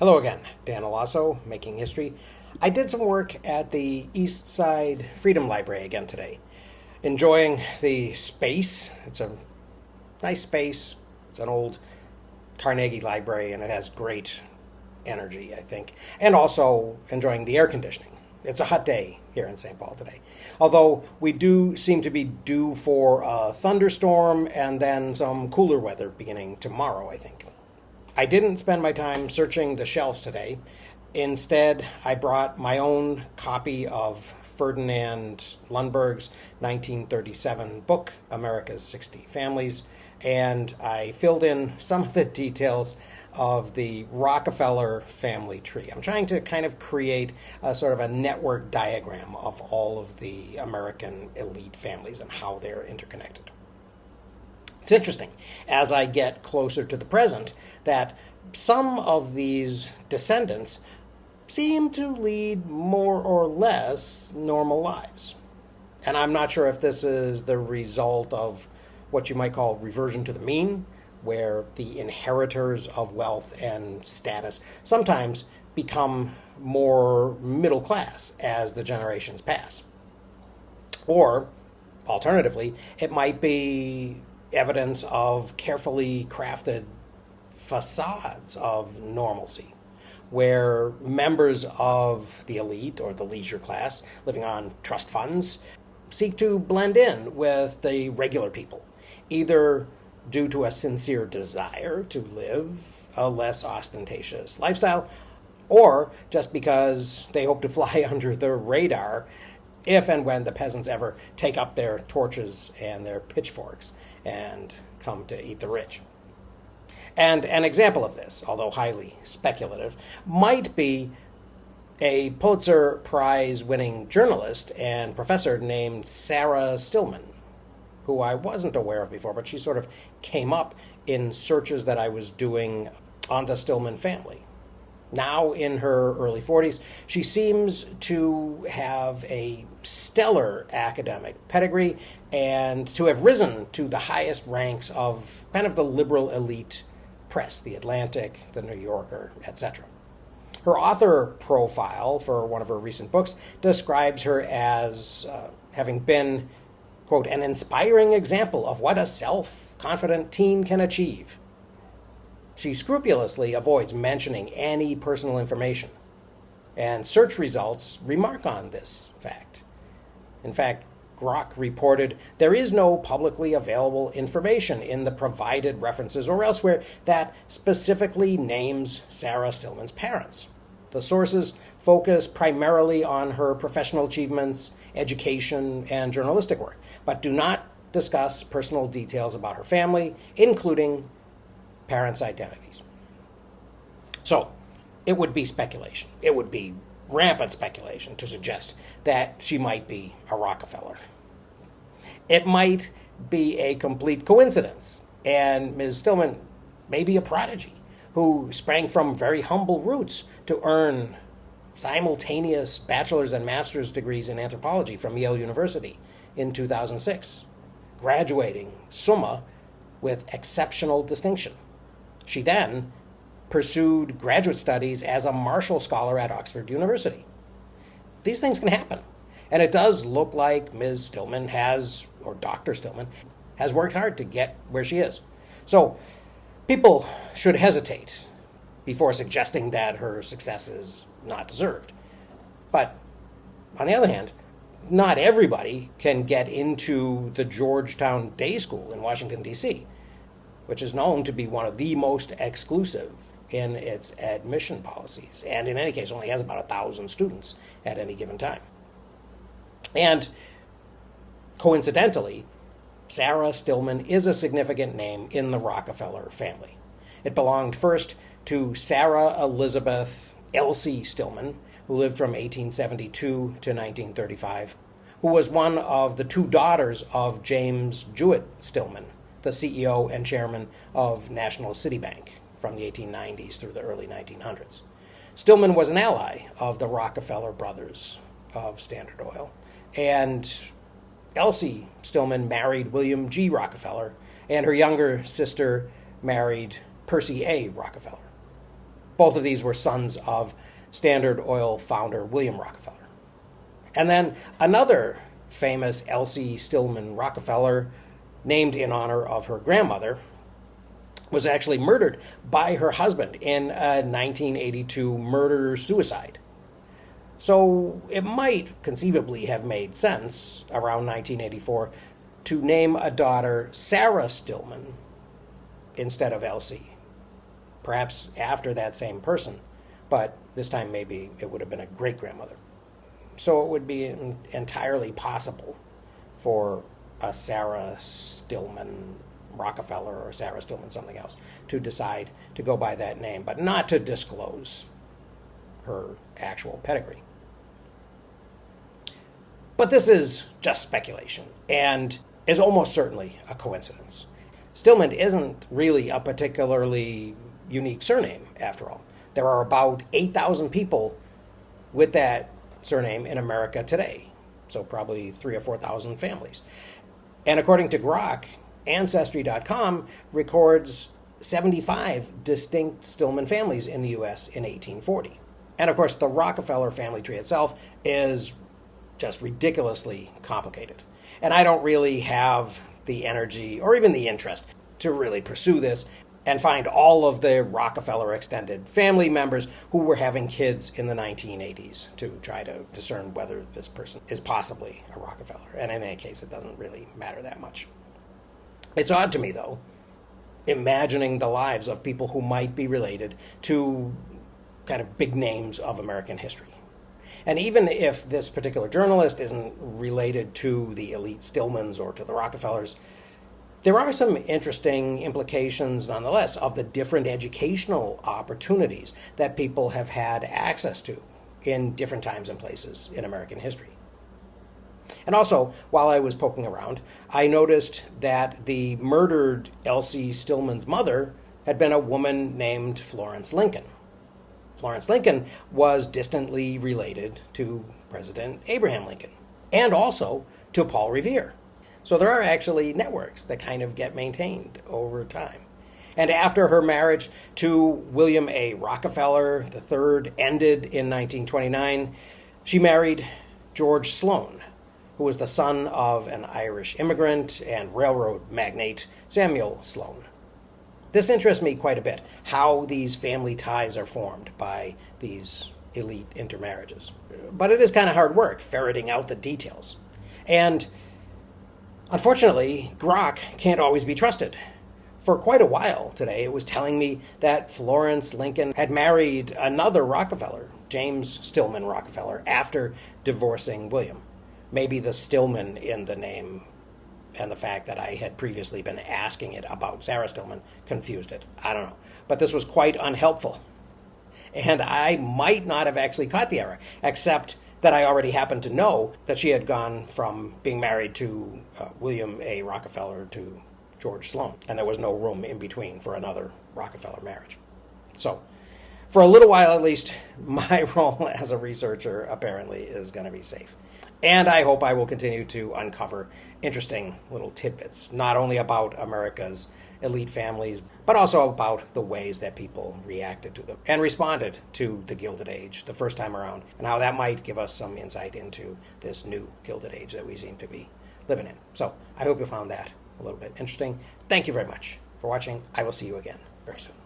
Hello again, Dan Alasso, Making History. I did some work at the East Side Freedom Library again today. Enjoying the space. It's a nice space. It's an old Carnegie library and it has great energy, I think. And also enjoying the air conditioning. It's a hot day here in St. Paul today. Although we do seem to be due for a thunderstorm and then some cooler weather beginning tomorrow, I think. I didn't spend my time searching the shelves today. Instead, I brought my own copy of Ferdinand Lundberg's 1937 book, America's 60 Families, and I filled in some of the details of the Rockefeller family tree. I'm trying to kind of create a sort of a network diagram of all of the American elite families and how they're interconnected. It's interesting, as I get closer to the present, that some of these descendants seem to lead more or less normal lives. And I'm not sure if this is the result of what you might call reversion to the mean, where the inheritors of wealth and status sometimes become more middle class as the generations pass. Or, alternatively, it might be evidence of carefully crafted facades of normalcy, where members of the elite or the leisure class living on trust funds seek to blend in with the regular people, either due to a sincere desire to live a less ostentatious lifestyle, or just because they hope to fly under the radar if and when the peasants ever take up their torches and their pitchforks and come to eat the rich. And an example of this, although highly speculative, might be a Pulitzer Prize-winning journalist and professor named Sarah Stillman, who I wasn't aware of before, but she sort of came up in searches that I was doing on the Stillman family. Now in her early 40s, she seems to have a stellar academic pedigree and to have risen to the highest ranks of kind of the liberal elite press, the Atlantic, the New Yorker, etc. Her author profile for one of her recent books describes her as having been, quote, an inspiring example of what a self-confident teen can achieve. She scrupulously avoids mentioning any personal information, and search results remark on this fact. In fact, GROK reported there is no publicly available information in the provided references or elsewhere that specifically names Sarah Stillman's parents. The sources focus primarily on her professional achievements, education, and journalistic work, but do not discuss personal details about her family, including parents' identities. So, it would be speculation. It would be rampant speculation to suggest that she might be a Rockefeller. It might be a complete coincidence, and Ms. Stillman may be a prodigy who sprang from very humble roots to earn simultaneous bachelor's and master's degrees in anthropology from Yale University in 2006, graduating summa with exceptional distinction. She then pursued graduate studies as a Marshall Scholar at Oxford University. These things can happen. And it does look like Ms. Stillman has, or Dr. Stillman, has worked hard to get where she is. So people should hesitate before suggesting that her success is not deserved. But on the other hand, not everybody can get into the Georgetown Day School in Washington, D.C., which is known to be one of the most exclusive in its admission policies, and in any case only has about 1,000 students at any given time. And coincidentally, Sarah Stillman is a significant name in the Rockefeller family. It belonged first to Sarah Elizabeth Elsie Stillman, who lived from 1872 to 1935, who was one of the two daughters of James Jewett Stillman, the CEO and chairman of National City Bank from the 1890s through the early 1900s. Stillman was an ally of the Rockefeller brothers of Standard Oil, and Elsie Stillman married William G. Rockefeller, and her younger sister married Percy A. Rockefeller. Both of these were sons of Standard Oil founder William Rockefeller. And then another famous Elsie Stillman Rockefeller, named in honor of her grandmother, was actually murdered by her husband in a 1982 murder-suicide. So it might conceivably have made sense around 1984 to name a daughter Sarah Stillman instead of Elsie, perhaps after that same person, but this time maybe it would have been a great-grandmother. So it would be entirely possible for a Sarah Stillman Rockefeller or Sarah Stillman something else to decide to go by that name, but not to disclose her actual pedigree. But this is just speculation and is almost certainly a coincidence. Stillman isn't really a particularly unique surname, after all. There are about 8,000 people with that surname in America today, so probably 3,000 or 4,000 families. And according to GROK, Ancestry.com records 75 distinct Stillman families in the U.S. in 1840. And of course, the Rockefeller family tree itself is just ridiculously complicated. And I don't really have the energy or even the interest to really pursue this and find all of the Rockefeller extended family members who were having kids in the 1980s to try to discern whether this person is possibly a Rockefeller. And in any case, it doesn't really matter that much. It's odd to me, though, imagining the lives of people who might be related to kind of big names of American history. And even if this particular journalist isn't related to the elite Stillmans or to the Rockefellers, there are some interesting implications, nonetheless, of the different educational opportunities that people have had access to in different times and places in American history. And also, while I was poking around, I noticed that the murdered Elsie Stillman's mother had been a woman named Florence Lincoln. Florence Lincoln was distantly related to President Abraham Lincoln and also to Paul Revere. So there are actually networks that kind of get maintained over time. And after her marriage to William A. Rockefeller III ended in 1929, she married George Sloan, who was the son of an Irish immigrant and railroad magnate, Samuel Sloan. This interests me quite a bit, how these family ties are formed by these elite intermarriages. But it is kind of hard work ferreting out the details. And unfortunately, GROK can't always be trusted. For quite a while today, it was telling me that Florence Lincoln had married another Rockefeller, James Stillman Rockefeller, after divorcing William. Maybe the Stillman in the name and the fact that I had previously been asking it about Sarah Stillman confused it. I don't know. But this was quite unhelpful. And I might not have actually caught the error, except that I already happened to know that she had gone from being married to William A. Rockefeller to George Sloan, and there was no room in between for another Rockefeller marriage. So, for a little while at least, my role as a researcher apparently is going to be safe. And I hope I will continue to uncover interesting little tidbits, not only about America's elite families, but also about the ways that people reacted to them and responded to the Gilded Age the first time around, and how that might give us some insight into this new Gilded Age that we seem to be living in. So I hope you found that a little bit interesting. Thank you very much for watching. I will see you again very soon.